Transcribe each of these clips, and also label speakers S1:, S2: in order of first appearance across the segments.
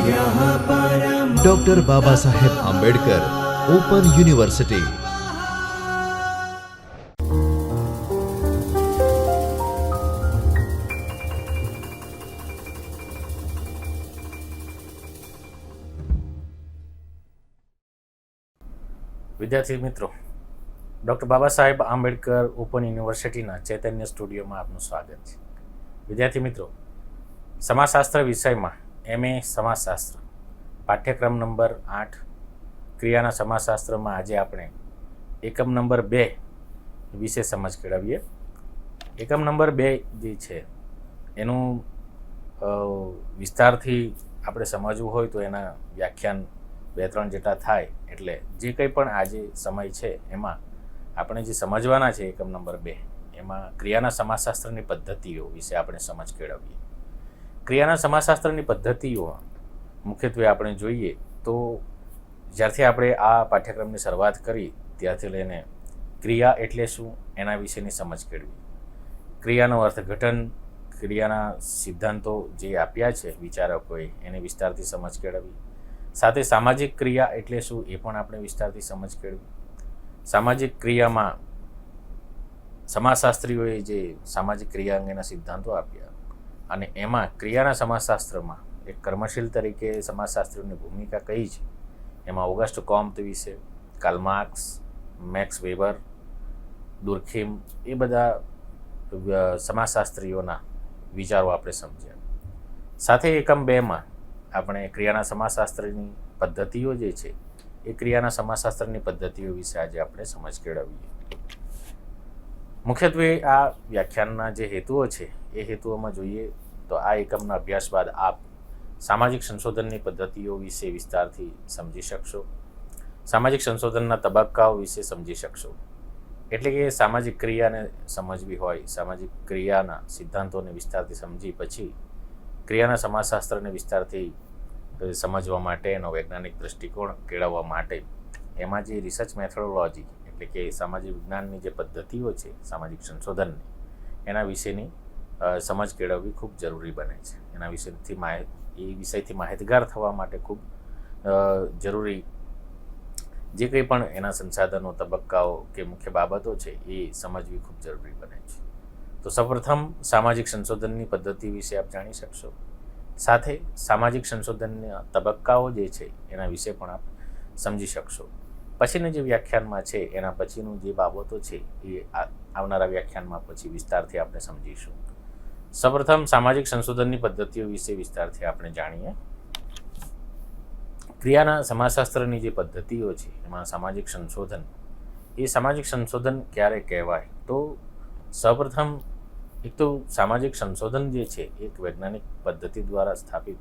S1: Doctor Baba Saheb Ambedkar open university.
S2: વિદ્યાર્થી મિત્રો, doctor Baba Saheb Ambedkar open યુનિવર્સિટીના ચૈતન્ય સ્ટુડિયોમાં આપનું સ્વાગત છે. વિદ્યાર્થી મિત્રો, સમાજશાસ્ત્ર વિષયમાં MA સમાજશાસ્ત્ર પાઠ્યક્રમ નંબર 8 ક્રિયાના સમાજશાસ્ત્રમાં આજે આપણે એકમ નંબર 2 વિશે સમજ કેળવીએ. એકમ નંબર 2 જે છે એનું વિસ્તારથી આપણે સમજવું હોય તો એના વ્યાખ્યાન 2-3 જેટલા થાય. એટલે જે કંઈ પણ આજે સમય છે એમાં આપણે જે સમજવાના છે એકમ નંબર 2 એમાં ક્રિયાના સમાજશાસ્ત્રની પદ્ધતિઓ વિશે આપણે સમજ કેળવીએ. ક્રિયાના સમાજશાસ્ત્રની પદ્ધતિઓ મુખ્યત્વે આપણે જોઈએ તો જ્યારથી આપણે આ પાઠ્યક્રમની શરૂઆત કરી ત્યારથી લઈને ક્રિયા એટલે શું એના વિશેની સમજ કેળવી, ક્રિયાનું અર્થઘટન, ક્રિયાના સિદ્ધાંતો જે આપ્યા છે વિચારકોએ એની વિસ્તારથી સમજ કેળવી. સાથે સામાજિક ક્રિયા એટલે શું એ પણ આપણે વિસ્તારથી સમજ કેળવી. સામાજિક ક્રિયામાં સમાજશાસ્ત્રીઓએ જે સામાજિક ક્રિયા અંગેના સિદ્ધાંતો આપ્યા અને એમાં ક્રિયાના સમાજશાસ્ત્રમાં એક કર્મશીલ તરીકે સમાજશાસ્ત્રીઓની ભૂમિકા કઈ છે એમાં ઓગસ્ટ કોમ્ત વિશે, Karl Marx, Max Weber, Durkheim એ બધા સમાજશાસ્ત્રીઓના વિચારો આપણે સમજ્યા. સાથે એકમ 2માં આપણે ક્રિયાના સમાજશાસ્ત્રની પદ્ધતિઓ જે છે એ ક્રિયાના સમાજશાસ્ત્રની પદ્ધતિઓ વિશે આજે આપણે સમજ કેળવીએ. મુખ્યત્વે આ વ્યાખ્યાનના જે હેતુઓ છે એ હેતુઓમાં જોઈએ તો આ એકમના અભ્યાસ બાદ આપ સામાજિક સંશોધનની પદ્ધતિઓ વિશે વિસ્તારથી સમજી શકશો, સામાજિક સંશોધનના તબક્કાઓ વિશે સમજી શકશો. એટલે કે સામાજિક ક્રિયાને સમજવી હોય, સામાજિક ક્રિયાના સિદ્ધાંતોને વિસ્તારથી સમજી પછી ક્રિયાના સમાજશાસ્ત્રને વિસ્તારથી સમજવા માટે, એનો વૈજ્ઞાનિક દૃષ્ટિકોણ કેળવવા માટે એમાં જે રિસર્ચ મેથોડોલોજી એટલે કે સામાજિક વિજ્ઞાનની જે પદ્ધતિઓ છે સામાજિક સંશોધનની એના વિશેની સમજ કેળવવી ખૂબ જરૂરી બને છે. એના વિષયથી માહિતગાર થવા માટે ખૂબ જરૂરી જે કંઈ પણ એના સંસાધનો, તબક્કાઓ કે મુખ્ય બાબતો છે એ સમજવી ખૂબ જરૂરી બને છે. તો સૌપ્રથમ સામાજિક સંશોધનની પદ્ધતિ વિશે આપ જાણી શકશો. સાથે સામાજિક સંશોધનના તબક્કાઓ જે છે એના વિશે પણ આપ સમજી શકશો. પછીના જે વ્યાખ્યાનમાં છે એના પછીનું જે બાબતો છે એ આવનારા વ્યાખ્યાનમાં પછી વિસ્તારથી આપણે સમજીશું. સૌપ્રથમ સામાજિક સંશોધનની પદ્ધતિઓ વિશે વિસ્તારથી આપણે જાણીએ. ક્રિયાના સમાજશાસ્ત્રની જે પદ્ધતિઓ છે એમાં સામાજિક સંશોધન, એ સામાજિક સંશોધન ક્યારે કહેવાય તો સૌપ્રથમ એક તો સામાજિક સંશોધન જે છે એક વૈજ્ઞાનિક પદ્ધતિ દ્વારા સ્થાપિત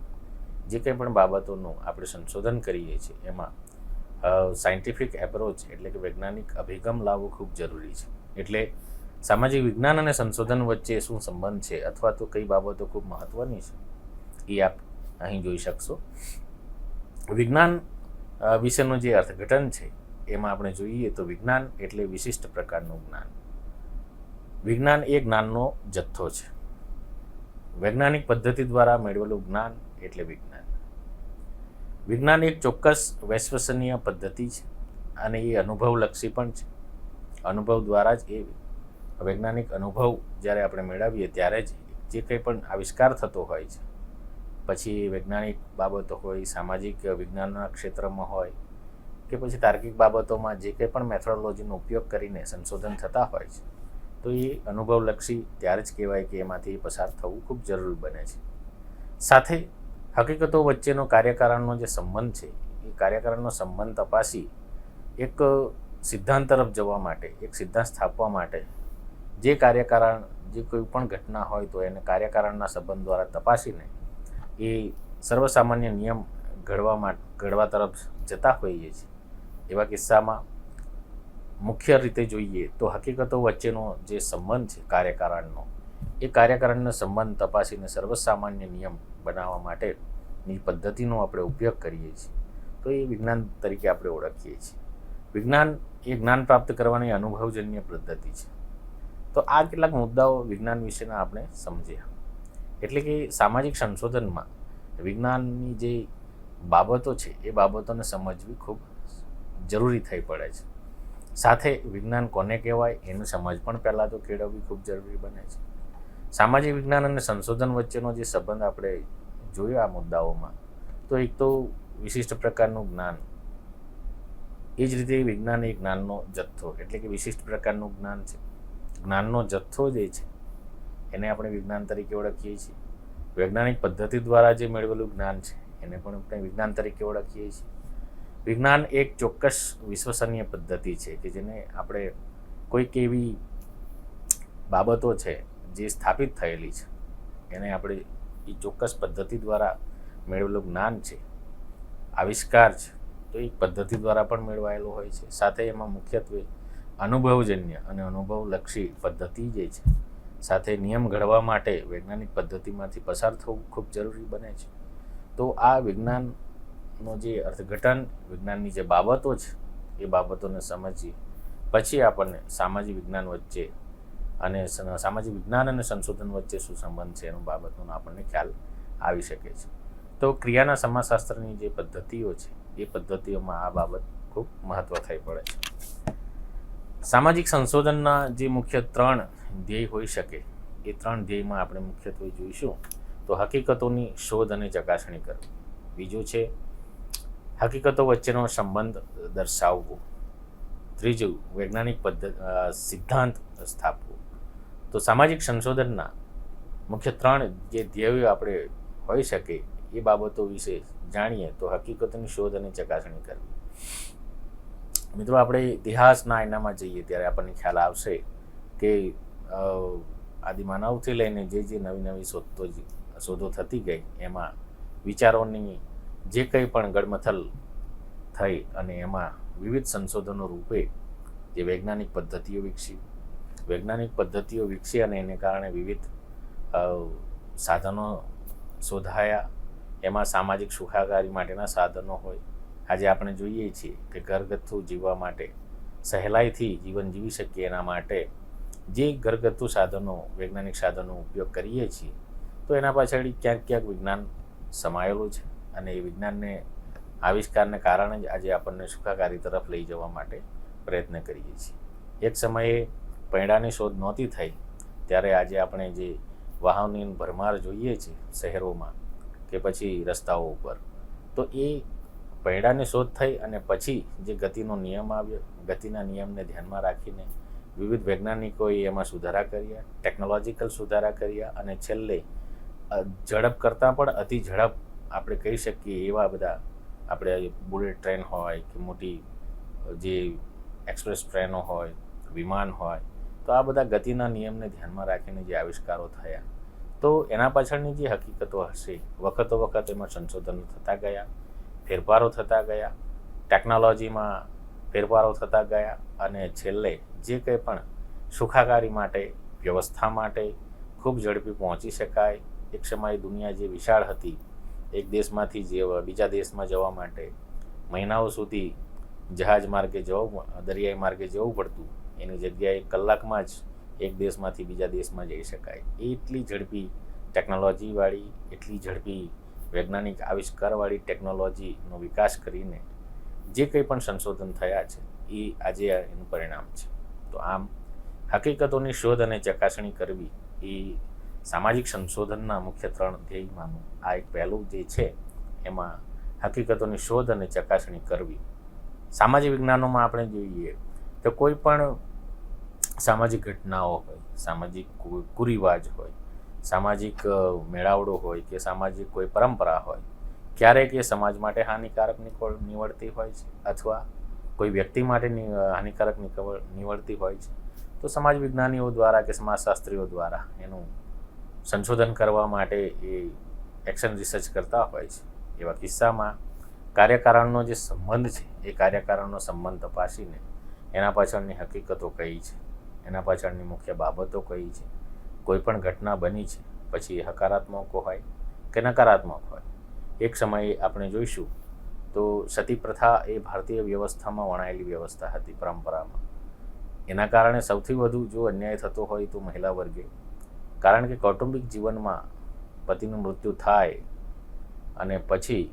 S2: જે કંઈ પણ બાબતોનું આપણે સંશોધન કરીએ છીએ એમાં સાયન્ટિફિક એપ્રોચ એટલે કે વૈજ્ઞાનિક અભિગમ લાવવો ખૂબ જરૂરી છે. એટલે સામાજિક વિજ્ઞાન અને સંશોધન વચ્ચે શું સંબંધ છે અથવા તો કઈ બાબતો ખૂબ મહત્ત્વની છે એ આપ અહીં જોઈ શકશો. વિજ્ઞાન વિશેનું જે અર્થઘટન છે એમાં આપણે જોઈએ તો વિજ્ઞાન એટલે વિશિષ્ટ પ્રકારનું જ્ઞાન. વિજ્ઞાન એ જ્ઞાનનો જથ્થો છે. વૈજ્ઞાનિક પદ્ધતિ દ્વારા મેળવેલું જ્ઞાન એટલે વિજ્ઞાન. વિજ્ઞાન એક ચોક્કસ વિશ્વસનીય પદ્ધતિ છે અને એ અનુભવલક્ષી પણ છે. અનુભવ દ્વારા જ એ વૈજ્ઞાનિક અનુભવ જ્યારે આપણે મેળવીએ ત્યારે જ જે કંઈ પણ આવિષ્કાર થતો હોય છે, પછી વૈજ્ઞાનિક બાબતો હોય, સામાજિક વિજ્ઞાનના ક્ષેત્રમાં હોય કે પછી તાર્કિક બાબતોમાં જે કંઈ પણ મેથોડોલોજીનો ઉપયોગ કરીને સંશોધન થતા હોય છે તો એ અનુભવલક્ષી ત્યારે જ કહેવાય કે એમાંથી પસાર થવું ખૂબ જરૂરી બને છે. સાથે હકીકતો વચ્ચેનો કાર્યકારણનો જે સંબંધ છે એ કાર્યકારણનો સંબંધ તપાસી એક સિદ્ધાંત તરફ જવા માટે, એક સિદ્ધાંત સ્થાપવા માટે જે કાર્યકારણ, જે કોઈ પણ ઘટના હોય તો એને કાર્યકારણના સંબંધ દ્વારા તપાસીને એ સર્વસામાન્ય નિયમ ઘડવા તરફ જતા હોઈએ છીએ. એવા કિસ્સામાં મુખ્ય રીતે જોઈએ તો હકીકતો વચ્ચેનો જે સંબંધ છે કાર્યકારણનો, એ કાર્યકારણનો સંબંધ તપાસીને સર્વસામાન્ય નિયમ બનાવવા માટેની પદ્ધતિનો આપણે ઉપયોગ કરીએ છીએ તો એ વિજ્ઞાન તરીકે આપણે ઓળખીએ છીએ. વિજ્ઞાન એ જ્ઞાન પ્રાપ્ત કરવાની અનુભવજન્ય પદ્ધતિ છે. તો આ કેટલાક મુદ્દાઓ વિજ્ઞાન વિશેના આપણે સમજ્યા. એટલે કે સામાજિક સંશોધનમાં વિજ્ઞાનની જે બાબતો છે એ બાબતોને સમજવી ખૂબ જરૂરી થઈ પડે છે. સાથે વિજ્ઞાન કોને કહેવાય એની સમજ પણ પહેલાં તો કેળવવી ખૂબ જરૂરી બને છે. સામાજિક વિજ્ઞાન અને સંશોધન વચ્ચેનો જે સંબંધ આપણે જોયો આ મુદ્દાઓમાં, તો એક તો વિશિષ્ટ પ્રકારનું જ્ઞાન, એ જ રીતે વિજ્ઞાન એ જ્ઞાનનો જથ્થો એટલે કે વિશિષ્ટ પ્રકારનું જ્ઞાન છે. જ્ઞાનનો જથ્થો જે છે એને આપણે વિજ્ઞાન તરીકે ઓળખીએ છીએ. વૈજ્ઞાનિક પદ્ધતિ દ્વારા જે મેળવેલું જ્ઞાન છે એને પણ આપણે વિજ્ઞાન તરીકે ઓળખીએ છીએ. વિજ્ઞાન એક ચોક્કસ વિશ્વસનીય પદ્ધતિ છે કે જેને આપણે કોઈક એવી બાબતો છે જે સ્થાપિત થયેલી છે એને આપણે એ ચોક્કસ પદ્ધતિ દ્વારા મેળવેલું જ્ઞાન છે, આવિષ્કાર છે, તો એ પદ્ધતિ દ્વારા પણ મેળવાયેલો હોય છે. સાથે એમાં મુખ્યત્વે અનુભવજન્ય અને અનુભવલક્ષી પદ્ધતિ જે છે, સાથે નિયમ ઘડવા માટે વૈજ્ઞાનિક પદ્ધતિમાંથી પસાર થવું ખૂબ જરૂરી બને છે. તો આ વિજ્ઞાનનો જે અર્થઘટન, વિજ્ઞાનની જે બાબતો છે એ બાબતોને સમજીએ પછી આપણને સામાજિક વિજ્ઞાન વચ્ચે અને સામાજિક વિજ્ઞાન અને સંશોધન વચ્ચે શું સંબંધ છે એનું બાબતનો આપણને ખ્યાલ આવી શકે છે. તો ક્રિયાના સમાજશાસ્ત્રની જે પદ્ધતિઓ છે એ પદ્ધતિઓમાં આ બાબત ખૂબ મહત્ત્વ થઈ પડે છે. સામાજિક સંશોધનના જે મુખ્ય 3 ધ્યેય હોઈ શકે એ 3 ધ્યેયમાં આપણે મુખ્યત્વે જોઈશું તો હકીકતોની શોધ અને ચકાસણી કરવી, બીજું છે હકીકતો વચ્ચેનો સંબંધ દર્શાવવો, ત્રીજું વૈજ્ઞાનિક સિદ્ધાંત સ્થાપવો. તો સામાજિક સંશોધનના મુખ્ય 3 જે ધ્યેયો આપણે હોઈ શકે એ બાબતો વિશે જાણીએ તો હકીકતોની શોધ અને ચકાસણી કરવી. મિત્રો, આપણે ઇતિહાસના આયનામાં જઈએ ત્યારે આપણને ખ્યાલ આવશે કે આદિમાનવથી લઈને જે નવી નવી શોધો થતી ગઈ એમાં વિચારોની જે કંઈ પણ ગડમથલ થઈ અને એમાં વિવિધ સંશોધનો રૂપે જે વૈજ્ઞાનિક પદ્ધતિઓ વિકસી અને એને કારણે વિવિધ સાધનો શોધાયા. એમાં સામાજિક સુખાકારી માટેના સાધનો હોય. આજે આપણે જોઈએ છીએ કે ઘરગથ્થુ જીવવા માટે, સહેલાઈથી જીવન જીવી શકીએ એના માટે જે ઘરગથ્થુ સાધનો, વૈજ્ઞાનિક સાધનો ઉપયોગ કરીએ છીએ તો એના પાછળ ક્યાંક વિજ્ઞાન સમાયેલું છે અને એ વિજ્ઞાનને આવિષ્કારને કારણે જ આજે આપણને સુખાકારી તરફ લઈ જવા માટે પ્રયત્ન કરીએ છીએ. એક સમયે પૈડાની શોધ નહોતી થઈ ત્યારે આજે આપણે જે વાહનની ભરમાર જોઈએ છીએ શહેરોમાં કે પછી રસ્તાઓ ઉપર, તો એ પૈડાની શોધ થઈ અને પછી જે ગતિનો નિયમ આવ્યો, ગતિના નિયમને ધ્યાનમાં રાખીને વિવિધ વૈજ્ઞાનિકોએ એમાં સુધારા કર્યા, ટેકનોલોજીકલ સુધારા કર્યા અને છેલ્લે ઝડપ કરતાં પણ અતિ ઝડપ આપણે કહી શકીએ એવા બધા આપણે બુલેટ ટ્રેન હોય કે મોટી જે એક્સપ્રેસ ટ્રેનો હોય, વિમાન હોય, તો આ બધા ગતિના નિયમને ધ્યાનમાં રાખીને જે આવિષ્કારો થયા તો એના પાછળની જે હકીકતો હશે વખત એમાં સંશોધનો થતા ગયા, ફેરફારો થતા ગયા, ટેકનોલોજીમાં ફેરફારો થતા ગયા અને છેલ્લે જે કંઈ પણ સુખાકારી માટે, વ્યવસ્થા માટે ખૂબ ઝડપી પહોંચી શકાય. એક સમયે દુનિયા જે વિશાળ હતી, એક દેશમાંથી બીજા દેશમાં જવા માટે મહિનાઓ સુધી જહાજ માર્ગે દરિયાઈ માર્ગે જવું પડતું, એની જગ્યાએ કલાકમાં જ એક દેશમાંથી બીજા દેશમાં જઈ શકાય. એટલી ઝડપી ટેકનોલોજીવાળી, એટલી ઝડપી વૈજ્ઞાનિક આવિષ્કારવાળી ટેકનોલોજીનો વિકાસ કરીને જે કંઈ પણ સંશોધન થયા છે એ આજે એનું પરિણામ છે. તો આમ હકીકતોની શોધ અને ચકાસણી કરવી એ સામાજિક સંશોધનના મુખ્ય 3 ધ્યેયમાંનું આ એક પહેલું જે છે. એમાં હકીકતોની શોધ અને ચકાસણી કરવી. સામાજિક વિજ્ઞાનોમાં આપણે જોઈએ તો કોઈ પણ સામાજિક ઘટનાઓ હોય, સામાજિક કુરિવાજ હોય, સામાજિક મેળાવડો હોય કે સામાજિક કોઈ પરંપરા હોય, ક્યારેક એ સમાજ માટે હાનિકારક નીવડતી હોય છે અથવા કોઈ વ્યક્તિ માટે હાનિકારક નીવડતી હોય છે. તો સમાજ વિજ્ઞાનીઓ દ્વારા કે સમાજશાસ્ત્રીઓ દ્વારા એનું સંશોધન કરવા માટે એ એક્શન રિસર્ચ કરતા હોય છે. એવા કિસ્સામાં કાર્યકારણનો જે સંબંધ છે એ કાર્યકારણનો સંબંધ તપાસીને એના પાછળની હકીકતો કઈ છે, એના પાછળની મુખ્ય બાબતો કઈ છે, કોઈ પણ ઘટના બની છે પછી એ હકારાત્મક હોય કે નકારાત્મક હોય. એક સમયે આપણે જોઈશું તો સતી પ્રથા એ ભારતીય વ્યવસ્થામાં વણાયેલી વ્યવસ્થા હતી, પરંપરામાં. એના કારણે સૌથી વધુ જો અન્યાય થતો હોય તો મહિલા વર્ગે, કારણ કે કૌટુંબિક જીવનમાં પતિનું મૃત્યુ થાય અને પછી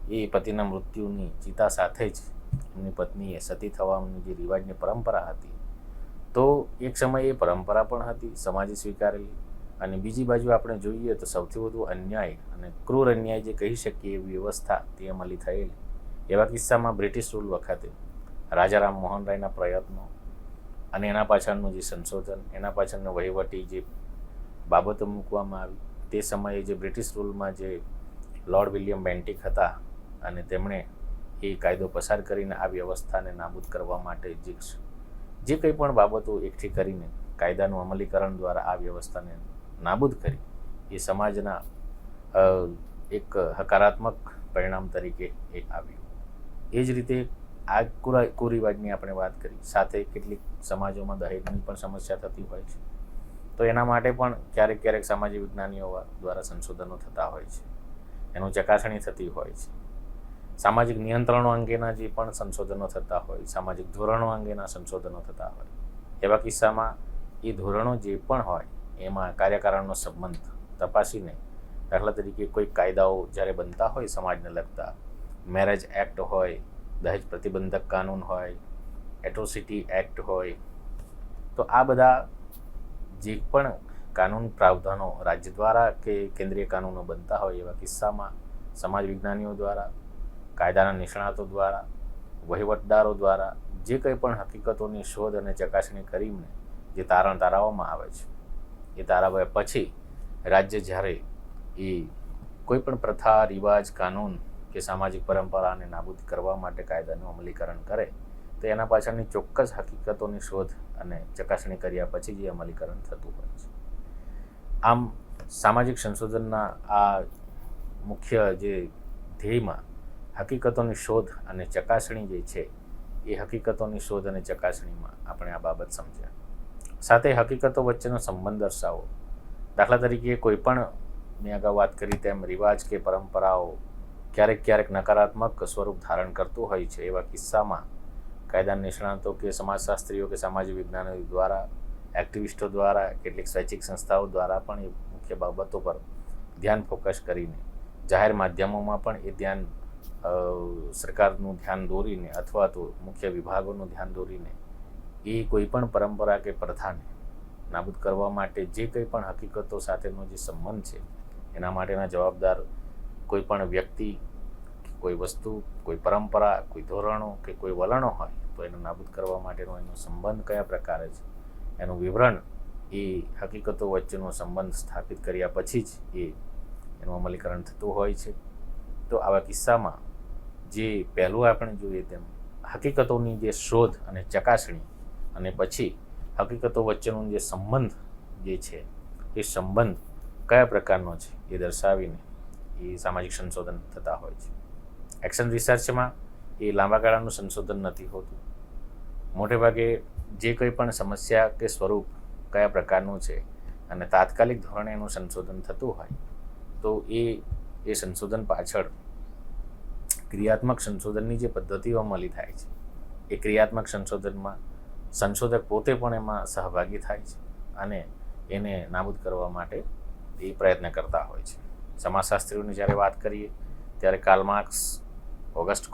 S2: એ પતિના મૃત્યુની ચિતા સાથે જ એમની પત્નીએ સતી થવાની જે રિવાજની પરંપરા હતી, તો એક સમયે એ પરંપરા પણ હતી સમાજે સ્વીકારેલી, અને બીજી બાજુ આપણે જોઈએ તો સૌથી વધુ અન્યાય અને ક્રૂર અન્યાય જે કહી શકીએ એવી વ્યવસ્થા તે અમલી થયેલી. એવા કિસ્સામાં બ્રિટિશ રૂલ વખતે રાજા રામ મોહન રાયના પ્રયત્નો અને એના પાછળનું જે સંશોધન, એના પાછળનું વહીવટી જે બાબતો મૂકવામાં આવી, તે સમયે જે બ્રિટિશ રૂલમાં જે લોર્ડ વિલિયમ બેન્ટિક હતા, અને તેમણે એ કાયદો પસાર કરીને આ વ્યવસ્થાને નાબૂદ કરવા માટે જે કંઈ પણ બાબતો એકઠી કરીને કાયદાનું અમલીકરણ દ્વારા આ વ્યવસ્થાને નાબૂદ કરી, એ સમાજના એક હકારાત્મક પરિણામ તરીકે એ આવ્યું. એ જ રીતે આ કુરિવાજની આપણે વાત કરી, સાથે કેટલીક સમાજોમાં દહેજની પણ સમસ્યા થતી હોય છે, તો એના માટે પણ ક્યારેક ક્યારેક સામાજિક વિજ્ઞાનીઓ દ્વારા સંશોધનો થતા હોય છે, એનું ચકાસણી થતી હોય છે. સામાજિક નિયંત્રણો અંગેના જે પણ સંશોધનો થતા હોય, સામાજિક ધોરણો અંગેના સંશોધનો થતા હોય, એવા કિસ્સામાં એ ધોરણો જે પણ હોય એમાં કાર્યકારણનો સંબંધ તપાસીને, દાખલા તરીકે કોઈ કાયદાઓ જ્યારે બનતા હોય સમાજને લગતા, મેરેજ એક્ટ હોય, દહેજ પ્રતિબંધક કાનૂન હોય, એટ્રોસિટી એક્ટ હોય, તો આ બધા જે પણ કાનૂન પ્રાવધાનો રાજ્ય દ્વારા કે કેન્દ્રીય કાનૂનો બનતા હોય, એવા કિસ્સામાં સમાજ વિજ્ઞાનીઓ દ્વારા, કાયદાના નિષ્ણાતો દ્વારા, વહીવટદારો દ્વારા જે કંઈ પણ હકીકતોની શોધ અને ચકાસણી કરીને જે તારણ તારવવામાં આવે છે, એ તારવ્યા પછી રાજ્ય જ્યારે એ કોઈ પણ પ્રથા, રિવાજ, કાનૂન કે સામાજિક પરંપરાને નાબૂદ કરવા માટે કાયદાનું અમલીકરણ કરે, તો એના પાછળની ચોક્કસ હકીકતોની શોધ અને ચકાસણી કર્યા પછી જ એ અમલીકરણ થતું હોય છે. આમ સામાજિક સંશોધનના આ મુખ્ય જે ધ્યેયમાં હકીકતોની શોધ અને ચકાસણી જે છે, એ હકીકતોની શોધ અને ચકાસણીમાં આપણે આ બાબત સમજ્યા. સાથે હકીકતો વચ્ચેનો સંબંધ દર્શાવો. દાખલા તરીકે કોઈ પણ, મેં અગાઉ વાત કરી તેમ, રિવાજ કે પરંપરાઓ ક્યારેક ક્યારેક નકારાત્મક સ્વરૂપ ધારણ કરતું હોય છે. એવા કિસ્સામાં કાયદા નિષ્ણાતો કે સમાજશાસ્ત્રીઓ કે સામાજિક વિજ્ઞાનીઓ દ્વારા, એક્ટિવિસ્ટો દ્વારા, કેટલીક સ્વૈચ્છિક સંસ્થાઓ દ્વારા પણ એ મુખ્ય બાબતો પર ધ્યાન ફોકસ કરીને, જાહેર માધ્યમોમાં પણ એ ધ્યાન, સરકારનું ધ્યાન દોરીને અથવા તો મુખ્ય વિભાગોનું ધ્યાન દોરીને એ કોઈ પણ પરંપરા કે પ્રથાને નાબૂદ કરવા માટે જે કંઈ પણ હકીકતો સાથેનો જે સંબંધ છે, એના માટેના જવાબદાર કોઈ પણ વ્યક્તિ, કોઈ વસ્તુ, કોઈ પરંપરા, કોઈ ધોરણો કે કોઈ વલણો હોય, તો એને નાબૂદ કરવા માટેનો એનો સંબંધ કયા પ્રકારે છે, એનું વિવરણ એ હકીકતો વચ્ચેનો સંબંધ સ્થાપિત કર્યા પછી જ એનું અમલીકરણ થતું હોય છે. તો આવા કિસ્સામાં જે પહેલું આપણે જોઈએ તેમ હકીકતોની જે શોધ અને ચકાસણી, અને પછી હકીકતો વચ્ચેનો જે સંબંધ જે છે, એ સંબંધ કયા પ્રકારનો છે એ દર્શાવીને એ સામાજિક સંશોધન થતા હોય છે. એક્શન રિસર્ચમાં એ લાંબા ગાળાનું સંશોધન નથી હોતું. મોટે ભાગે જે કંઈ પણ સમસ્યા કે સ્વરૂપ કયા પ્રકારનું છે અને તાત્કાલિક ધોરણે એનું સંશોધન થતું હોય, તો એ સંશોધન પાછળ ક્રિયાત્મક સંશોધનની જે પદ્ધતિઓ અમલી થાય છે, એ ક્રિયાત્મક સંશોધનમાં સંશોધક પોતે પણ એમાં સહભાગી થાય છે અને એને નાબૂદ કરવા માટે એ પ્રયત્ન કરતા હોય છે. સમાજશાસ્ત્રીઓની જ્યારે વાત કરીએ ત્યારે કાર્લ માર્ક્સ, ઓગસ્ટ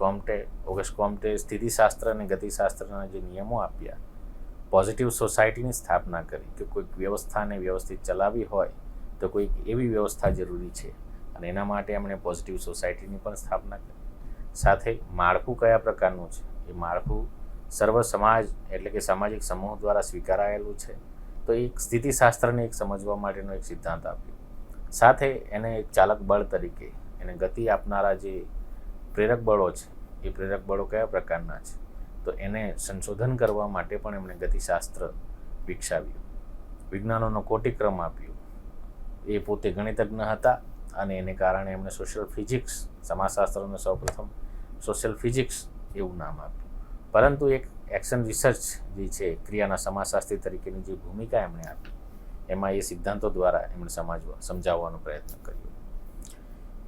S2: કોમ્ટે સ્થિતિશાસ્ત્ર અને ગતિશાસ્ત્રના જે નિયમો આપ્યા, પોઝિટિવ સોસાયટીની સ્થાપના કરી કે કોઈક વ્યવસ્થાને વ્યવસ્થિત ચલાવવી હોય તો કોઈક એવી વ્યવસ્થા જરૂરી છે, અને એના માટે એમણે પોઝિટિવ સોસાયટીની પણ સ્થાપના કરી. સાથે માળખું કયા પ્રકારનું છે, એ માળખું સર્વ સમાજ એટલે કે સામાજિક સમૂહ દ્વારા સ્વીકારાયેલું છે, તો એક સ્થિતિશાસ્ત્રને એક સમજવા માટેનો એક સિદ્ધાંત આપ્યો. સાથે એને એક ચાલક બળ તરીકે એને ગતિ આપનારા જે પ્રેરક બળો છે, એ પ્રેરક બળો કયા પ્રકારના છે, તો એને સંશોધન કરવા માટે પણ એમણે ગતિશાસ્ત્ર વિકસાવ્યું. વિજ્ઞાનોનો કોટિક્રમ આપ્યો. એ પોતે ગણિતજ્ઞ હતા, અને એને કારણે એમણે સોશિયલ ફિઝિક્સ, સમાજશાસ્ત્રને સૌપ્રથમ સોશિયલ ફિઝિક્સ એવું નામ આપ્યું. પરંતુ એક એક્શન રિસર્ચ જે છે, ક્રિયાના સમાજશાસ્ત્રી તરીકેની જે ભૂમિકા એમણે આપી, એમાં એ સિદ્ધાંતો દ્વારા એમણે સમજાવવાનો પ્રયત્ન કર્યો.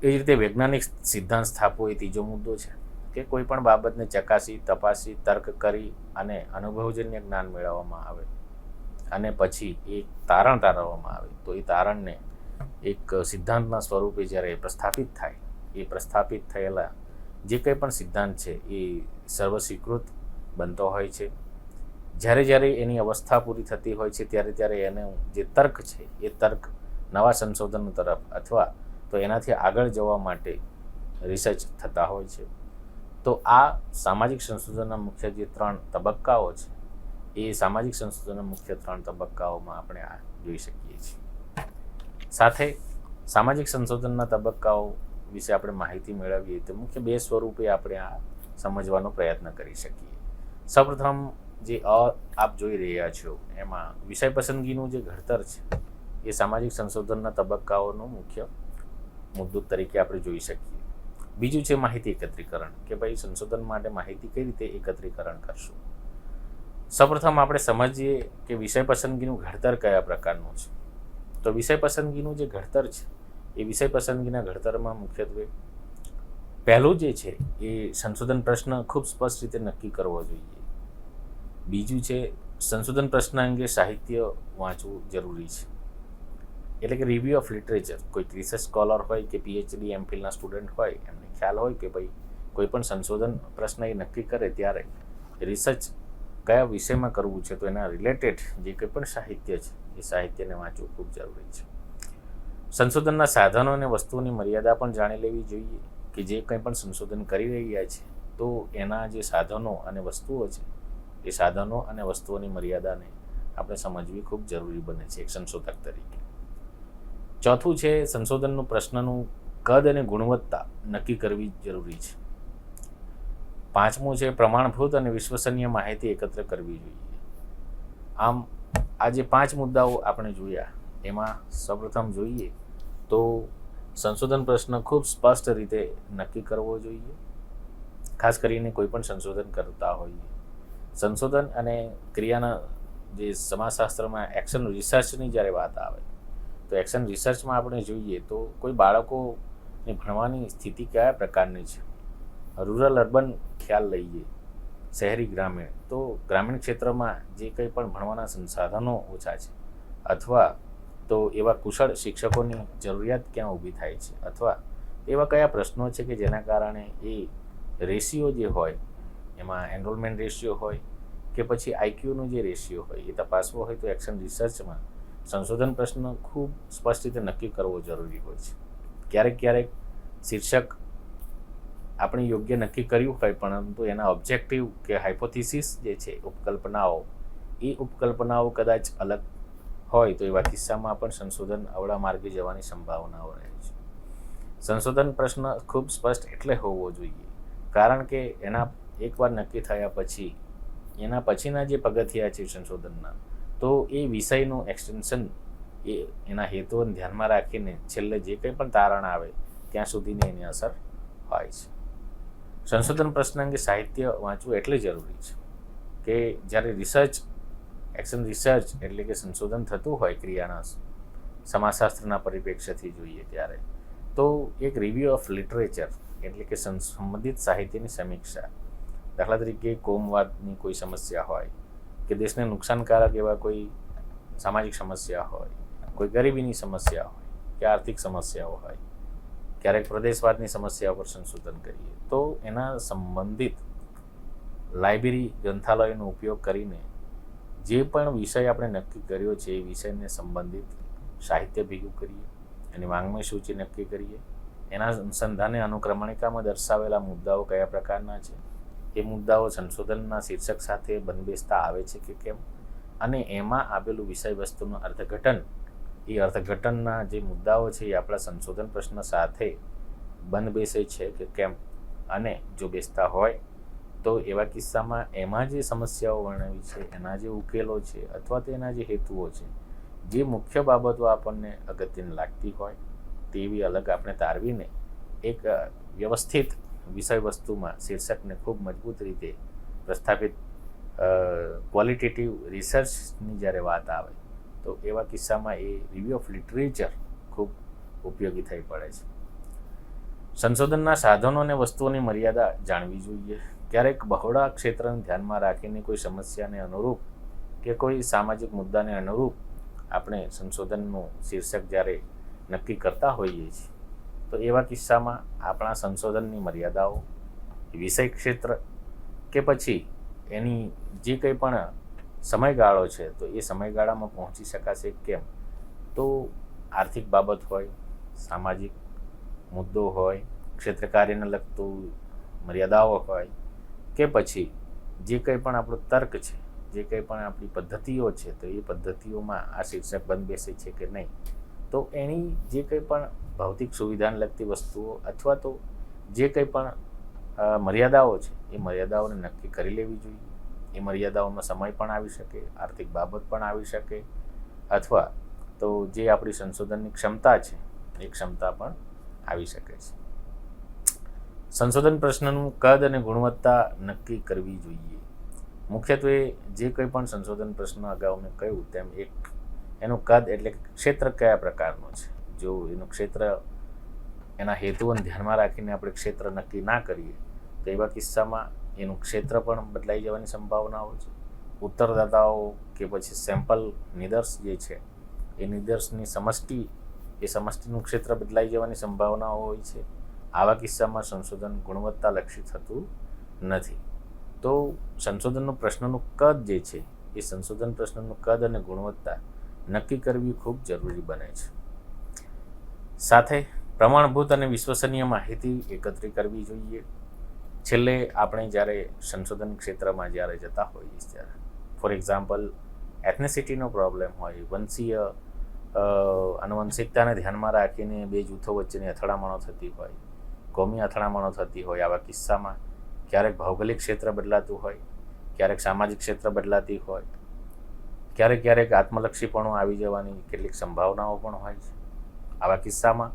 S2: એ જ રીતે વૈજ્ઞાનિક સિદ્ધાંત સ્થાપવો એ ત્રીજો મુદ્દો છે કે કોઈ પણ બાબતને ચકાસી, તપાસી, તર્ક કરી અને અનુભવજન્ય જ્ઞાન મેળવવામાં આવે, અને પછી એક તારણ તારવવામાં આવે, તો એ તારણને એક સિદ્ધાંતના સ્વરૂપે જ્યારે પ્રસ્થાપિત થાય, એ પ્રસ્થાપિત થયેલા જે કંઈ પણ સિદ્ધાંત છે એ સર્વસ્વીકૃત બનતો હોય છે. જ્યારે જ્યારે એની અવસ્થા પૂરી થતી હોય છે ત્યારે એનું જે તર્ક છે એ તર્ક નવા સંશોધનો તરફ અથવા તો એનાથી આગળ જવા માટે રિસર્ચ થતા હોય છે. તો આ સામાજિક સંશોધનના મુખ્ય જે 3 તબક્કાઓ છે એ સામાજિક સંશોધનના મુખ્ય 3 તબક્કાઓમાં આપણે આ જોઈ શકીએ છીએ. સાથે સામાજિક સંશોધનના તબક્કાઓ વિશે આપણે માહિતી મેળવીએ તો મુખ્ય 2 સ્વરૂપે આપણે આ સમજવાનો પ્રયત્ન કરી શકીએ. સૌપ્રથમ જે આપ જોઈ રહ્યા છો એમાં વિષય પસંદગીનું જે ઘડતર છે એ સામાજિક સંશોધનના તબક્કાઓનો મુખ્ય મુદ્દો તરીકે આપણે જોઈ શકીએ. બીજું છે માહિતી એકત્રીકરણ, કે ભાઈ સંશોધન માટે માહિતી કઈ રીતે એકત્રીકરણ કરશું. સૌપ્રથમ આપણે સમજીએ કે વિષય પસંદગીનું ઘડતર કયા પ્રકારનું છે. તો વિષય પસંદગીનું જે ઘડતર છે એ વિષય પસંદગીના ઘડતરમાં મુખ્યત્વે પહેલું જે છે એ સંશોધન પ્રશ્ન ખૂબ સ્પષ્ટ રીતે નક્કી કરવો જોઈએ. બીજું છે સંશોધન પ્રશ્ન અંગે સાહિત્ય વાંચવું જરૂરી છે, એટલે કે રિવ્યૂ ઓફ લિટરેચર. કોઈ રિસર્ચ સ્કોલર હોય કે પીએચડી એમફિલના સ્ટુડન્ટ હોય એમને ખ્યાલ હોય કે ભાઈ કોઈ પણ સંશોધન પ્રશ્ન એ નક્કી કરે ત્યારે રિસર્ચ કયા વિષયમાં કરવું છે તો એના રિલેટેડ જે કંઈ પણ સાહિત્ય છે એ સાહિત્યને વાંચવું ખૂબ જરૂરી છે. સંશોધનના સાધનો અને વસ્તુઓની મર્યાદા પણ જાણી લેવી જોઈએ, કે જે કંઈ પણ સંશોધન કરી રહ્યા છે તો એના જે સાધનો અને વસ્તુઓ છે એ સાધનો અને વસ્તુઓની મર્યાદાને આપણે સમજવી ખૂબ જરૂરી બને છે એક સંશોધક તરીકે. ચોથું છે સંશોધનનું પ્રશ્નનું કદ અને ગુણવત્તા નક્કી કરવી જરૂરી છે. પાંચમું છે પ્રમાણભૂત અને વિશ્વસનીય માહિતી એકત્ર કરવી જોઈએ. આમ આ જે 5 મુદ્દાઓ આપણે જોયા એમાં સૌપ્રથમ જોઈએ તો સંશોધન પ્રશ્ન ખૂબ સ્પષ્ટ રીતે નક્કી કરવો જોઈએ. ખાસ કરીને કોઈ પણ સંશોધન કરતા હોઈએ. સંશોધન અને ક્રિયાના જે સમાજશાસ્ત્રમાં એક્શન રિસર્ચની જ્યારે વાત આવે તો એક્શન રિસર્ચમાં આપણે જોઈએ તો કોઈ બાળકોની ભણવાની સ્થિતિ કયા પ્રકારની છે. રૂરલ અર્બન ખ્યાલ લઈએ, શહેરી ગ્રામીણ, તો ગ્રામીણ ક્ષેત્રમાં જે કંઈ પણ ભણવાના સંસાધનો ઓછા છે અથવા તો એવા કુશળ શિક્ષકોની જરૂરિયાત ક્યાં ઊભી થાય છે અથવા એવા કયા પ્રશ્નો છે કે જેના કારણે એ રેશિયો જે હોય એમાં એનરોલમેન્ટ રેશિયો હોય કે પછી આઈક્યુનો જે રેશિયો હોય એ તપાસવો હોય તો એક્શન રિસર્ચમાં સંશોધન પ્રશ્ન ખૂબ સ્પષ્ટ રીતે નક્કી કરવો જરૂરી હોય છે. ક્યારેક શીર્ષક આપણે યોગ્ય નક્કી કર્યું હોય પરંતુ એના ઓબ્જેક્ટિવ કે હાઇપોથિસિસ જે છે ઉપકલ્પનાઓ કદાચ અલગ હોય તો એવા કિસ્સામાં પણ સંશોધન અવળા માર્ગે જવાની સંભાવનાઓ રહે છે. સંશોધન પ્રશ્ન ખૂબ સ્પષ્ટ એટલે હોવો જોઈએ કારણ કે એના એકવાર નક્કી થયા પછી એના પછીના જે પગથિયા છે સંશોધનના તો એ વિષયનું એક્સટેન્શન એના હેતુઓને ધ્યાનમાં રાખીને છેલ્લે જે કંઈ પણ તારણ આવે ત્યાં સુધીની એની અસર હોય છે. સંશોધન પ્રશ્ન અંગે સાહિત્ય વાંચવું એટલે જરૂરી છે કે જ્યારે એક્શન રિસર્ચ એટલે કે સંશોધન થતું હોય ક્રિયાના સમાજશાસ્ત્રના પરિપ્રેક્ષ્યથી જોઈએ ત્યારે તો એક રિવ્યૂ ઓફ લિટરેચર એટલે કે સંબંધિત સાહિત્યની સમીક્ષા. દાખલા તરીકે કોમવાદની કોઈ સમસ્યા હોય કે દેશને નુકસાનકારક એવા કોઈ સામાજિક સમસ્યા હોય, કોઈ ગરીબીની સમસ્યા હોય કે આર્થિક સમસ્યાઓ હોય, ક્યારેક પ્રદેશવાદની સમસ્યા પર સંશોધન કરીએ તો એના સંબંધિત લાઇબ્રેરી ગ્રંથાલયોનો ઉપયોગ કરીને જે પણ વિષય આપણે નક્કી કર્યો છે એ વિષયને સંબંધિત સાહિત્ય ભેગું કરીએ, એની વાંગ્મય સૂચિ નક્કી કરીએ, એના અનુસંધાને અનુક્રમણિકામાં દર્શાવેલા મુદ્દાઓ કયા પ્રકારના છે, એ મુદ્દાઓ સંશોધનના શીર્ષક સાથે બંધબેસતા આવે છે કે કેમ, અને એમાં આપેલું વિષય વસ્તુનું અર્થઘટન, એ અર્થઘટનના જે મુદ્દાઓ છે એ આપણા સંશોધન પ્રશ્ન સાથે બંધ બેસે છે કે કેમ, અને જો બેસતા હોય તો એવા કિસ્સામાં એમાં જે સમસ્યાઓ વર્ણવી છે એના જે ઉકેલો છે અથવા તો એના જે હેતુઓ છે, જે મુખ્ય બાબતો આપણને અગત્યની લાગતી હોય તેવી અલગ આપણે તારવીને એક વ્યવસ્થિત વિષય વસ્તુમાં શીર્ષકને ખૂબ મજબૂત રીતે પ્રસ્થાપિત ક્વોલિટેટિવ રિસર્ચની જ્યારે વાત આવે તો એવા કિસ્સામાં એ રિવ્યૂ ઓફ લિટરેચર ખૂબ ઉપયોગી થઈ પડે છે. સંશોધનના સાધનો અને વસ્તુઓની મર્યાદા જાણવી જોઈએ. ક્યારેક બહોળા ક્ષેત્રને ધ્યાનમાં રાખીને કોઈ સમસ્યાને અનુરૂપ કે કોઈ સામાજિક મુદ્દાને અનુરૂપ આપણે સંશોધનનું શીર્ષક જ્યારે નક્કી કરતા હોઈએ છીએ તો એવા કિસ્સામાં આપણા સંશોધનની મર્યાદાઓ વિષય ક્ષેત્ર કે પછી એની જે કંઈ પણ સમયગાળો છે તો એ સમયગાળામાં પહોંચી શકાશે કેમ? તો આર્થિક બાબત હોય, સામાજિક મુદ્દો હોય, ક્ષેત્ર કાર્યને લગતું મર્યાદાઓ હોય કે પછી જે કંઈ પણ આપણો તર્ક છે, જે કંઈ પણ આપણી પદ્ધતિઓ છે તો એ પદ્ધતિઓમાં આ શીર્ષક બંધ બેસે છે કે નહીં, તો એની જે કંઈ પણ ભૌતિક સુવિધાને લગતી વસ્તુઓ અથવા તો જે કંઈ પણ મર્યાદાઓ છે એ મર્યાદાઓને નક્કી કરી લેવી જોઈએ. એ મર્યાદાઓમાં સમય પણ આવી શકે, આર્થિક બાબત પણ આવી શકે, અથવા તો જે આપણી સંશોધનની ક્ષમતા છે એ ક્ષમતા પણ આવી શકે છે. સંશોધન પ્રશ્નનું કદ અને ગુણવત્તા નક્કી કરવી જોઈએ. મુખ્યત્વે જે કંઈ પણ સંશોધન પ્રશ્ન અગાઉ મેં કહ્યું તેમ એક એનું કદ એટલે ક્ષેત્ર કયા પ્રકારનું છે. જો એનું ક્ષેત્ર એના હેતુઓને ધ્યાનમાં રાખીને આપણે ક્ષેત્ર નક્કી ના કરીએ તો એવા કિસ્સામાં એનું ક્ષેત્ર પણ બદલાઈ જવાની સંભાવનાઓ છે. ઉત્તરદાતાઓ કે પછી સેમ્પલ નિદર્શ જે છે એ નિદર્શની સમષ્ટિ, એ સમષ્ટિનું ક્ષેત્ર બદલાઈ જવાની સંભાવનાઓ હોય છે. આવા કિસ્સામાં સંશોધન ગુણવત્તાલક્ષી થતું નથી. તો સંશોધનનું પ્રશ્નનું કદ જે છે એ સંશોધન પ્રશ્નનું કદ અને ગુણવત્તા નક્કી કરવી ખૂબ જરૂરી બને છે. સાથે પ્રમાણભૂત અને વિશ્વસનીય માહિતી એકત્રિત કરવી જોઈએ. છેલ્લે આપણે જ્યારે સંશોધન ક્ષેત્રમાં જ્યારે જતા હોઈએ ત્યારે ફોર એક્ઝામ્પલ એથનિસિટીનો પ્રોબ્લેમ હોય, વંશીય આનુવંશિકતાને ધ્યાનમાં રાખીને બે જૂથો વચ્ચેની અથડામણો થતી હોય, કોમી અથડામણો થતી હોય, આવા કિસ્સામાં ક્યારેક ભૌગોલિક ક્ષેત્ર બદલાતું હોય, ક્યારેક સામાજિક ક્ષેત્ર બદલાતી હોય, ક્યારેક આત્મલક્ષીપણું આવી જવાની કેટલીક સંભાવનાઓ પણ હોય છે. આવા કિસ્સામાં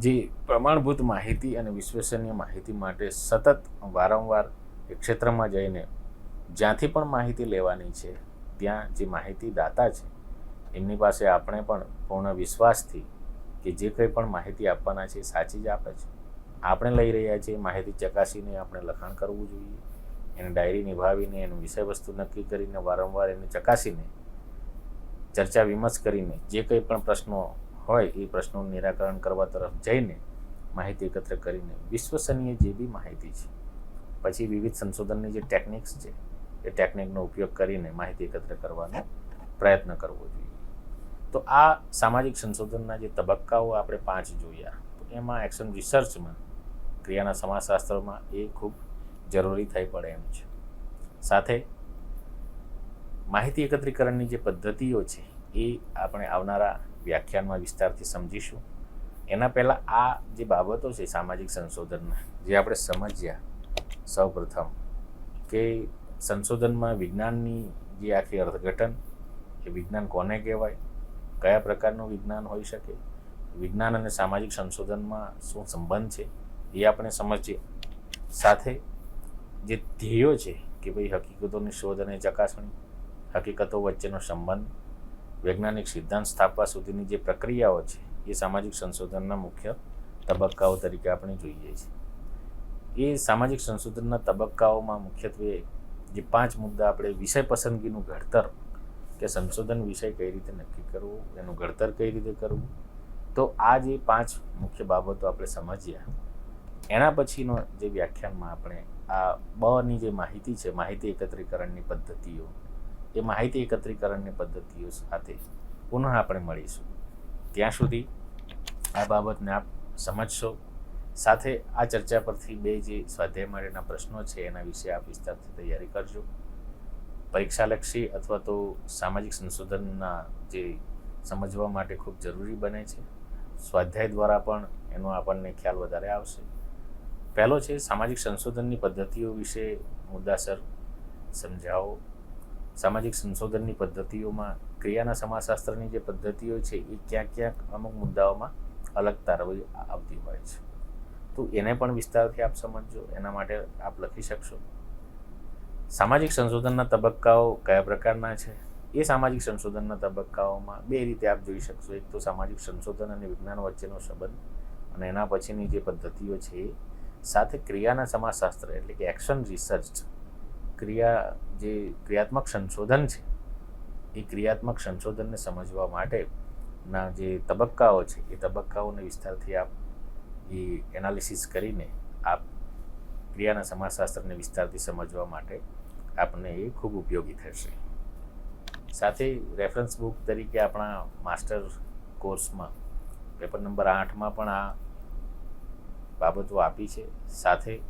S2: જે પ્રમાણભૂત માહિતી અને વિશ્વસનીય માહિતી માટે સતત વારંવાર એ ક્ષેત્રમાં જઈને જ્યાંથી પણ માહિતી લેવાની છે ત્યાં જે માહિતીદાતા છે એમની પાસે આપણે પણ પૂર્ણ વિશ્વાસથી કે જે કંઈ પણ માહિતી આપવાના છે એ સાચી જ આપે છે, આપણે લઈ રહ્યા છીએ માહિતી ચકાસીને આપણે લખાણ કરવું જોઈએ. એને ડાયરી નિભાવીને એનું વિષયવસ્તુ નક્કી કરીને વારંવાર એને ચકાસીને ચર્ચા વિમર્શ કરીને જે કંઈ પણ પ્રશ્નો હોય એ પ્રશ્નોનું નિરાકરણ કરવા તરફ જઈને માહિતી એકત્ર કરીને વિશ્વસનીય જે બી માહિતી છે પછી વિવિધ સંશોધનની જે ટેકનિક્સ છે એ ટેકનિકનો ઉપયોગ કરીને માહિતી એકત્ર કરવાનો પ્રયત્ન કરવો જોઈએ. તો આ સામાજિક સંશોધનના જે તબક્કાઓ આપણે 5 જોયા તો એમાં એક્શન રિસર્ચમાં, ક્રિયાના સમાજશાસ્ત્રમાં એ ખૂબ જરૂરી થઈ પડે એમ છે. સાથે માહિતી એકત્રીકરણની જે પદ્ધતિઓ છે એ આપણે આવનારા વ્યાખ્યાનમાં વિસ્તારથી સમજીશું. એના પહેલાં આ જે બાબતો છે સામાજિક સંશોધનના જે આપણે સમજ્યા સૌપ્રથમ કે સંશોધનમાં વિજ્ઞાનની જે આખી અર્થઘટન, એ વિજ્ઞાન કોને કહેવાય, કયા પ્રકારનું વિજ્ઞાન હોઈ શકે, વિજ્ઞાન અને સામાજિક સંશોધનમાં શું સંબંધ છે એ આપણે સમજીએ. સાથે જે ધ્યેયો છે કે ભાઈ હકીકતોની શોધ અને ચકાસણી, હકીકતો વચ્ચેનો સંબંધ, વૈજ્ઞાનિક સિદ્ધાંત સ્થાપવા સુધીની જે પ્રક્રિયાઓ છે એ સામાજિક સંશોધનના મુખ્ય તબક્કાઓ તરીકે આપણે જોઈએ છીએ. એ સામાજિક સંશોધનના તબક્કાઓમાં મુખ્યત્વે જે 5 મુદ્દા આપણે વિષય પસંદગીનું ઘડતર કે સંશોધન વિષય કઈ રીતે નક્કી કરવું, એનું ઘડતર કઈ રીતે કરવું, તો આ જે 5 મુખ્ય બાબતો આપણે સમજ્યા એના પછીનો જે વ્યાખ્યાનમાં આપણે આ બની જે માહિતી છે, માહિતી એકત્રીકરણની પદ્ધતિઓ, એ માહિતી એકત્રીકરણની પદ્ધતિઓ સાથે પુનઃ આપણે મળીશું. ત્યાં સુધી આ બાબતને આપ સમજશો. સાથે આ ચર્ચા પરથી 2 જે સ્વાધ્યાય માટેના પ્રશ્નો છે એના વિશે આપ વિસ્તારથી તૈયારી કરજો. પરીક્ષાલક્ષી અથવા તો સામાજિક સંશોધનના જે સમજવા માટે ખૂબ જરૂરી બને છે. સ્વાધ્યાય દ્વારા પણ એનો આપણને ખ્યાલ વધારે આવશે. પહેલો છે સામાજિક સંશોધનની પદ્ધતિઓ વિશે મુદ્દાસર સમજાવો. સામાજિક સંશોધનની પદ્ધતિઓમાં ક્રિયાના સમાજશાસ્ત્રની જે પદ્ધતિઓ છે એ ક્યાંક અમુક મુદ્દાઓમાં અલગતા આવતી હોય છે, તો એને પણ વિસ્તારથી આપ સમજજો. એના માટે આપ લખી શકશો. સામાજિક સંશોધનના તબક્કાઓ કયા પ્રકારના છે? એ સામાજિક સંશોધનના તબક્કાઓમાં 2 રીતે આપ જોઈ શકશો. એક તો સામાજિક સંશોધન અને વિજ્ઞાન વચ્ચેનો સંબંધ, અને એના પછીની જે પદ્ધતિઓ છે એ સાથે ક્રિયાના સમાજશાસ્ત્ર એટલે કે એક્શન રિસર્ચ, ક્રિયાત્મક સંશોધન છે એ ક્રિયાત્મક સંશોધનને સમજવા માટેના જે તબક્કાઓ છે એ તબક્કાઓને વિસ્તારથી આપ એ એનાલિસિસ કરીને આપ ક્રિયાના સમાજશાસ્ત્રને વિસ્તારથી સમજવા માટે આપણને એ ખૂબ ઉપયોગી થશે. સાથે રેફરન્સ બુક તરીકે આપણા માસ્ટર કોર્સમાં પેપર નંબર 8માં પણ આ બાબતો આપી છે. સાથે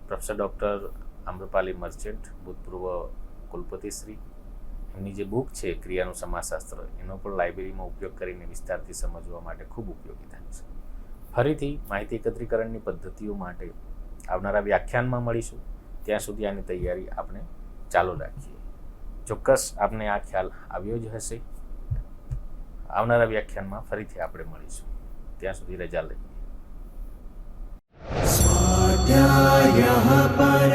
S2: પ્રોફેસર ડૉક્ટર આમ્રપાલી મર્ચન્ટ, ભૂતપૂર્વ કુલપતિશ્રી, એમની જે બુક છે ક્રિયાનું સમાજશાસ્ત્ર, એનો પણ લાઇબ્રેરીમાં ઉપયોગ કરીને વિસ્તારથી સમજવા માટે ખૂબ ઉપયોગી થાય છે. ફરીથી માહિતી એકત્રીકરણની પદ્ધતિઓ માટે આવનારા વ્યાખ્યાનમાં મળીશું. ત્યાં સુધી આની તૈયારી આપણે ચાલુ રાખીએ. ચોક્કસ આપને આ ખ્યાલ આવ્યો જ હશે. આવનારા વ્યાખ્યાનમાં ફરીથી આપણે મળીશું. ત્યાં સુધી રજા લઈએ.
S3: स्वाध्यायः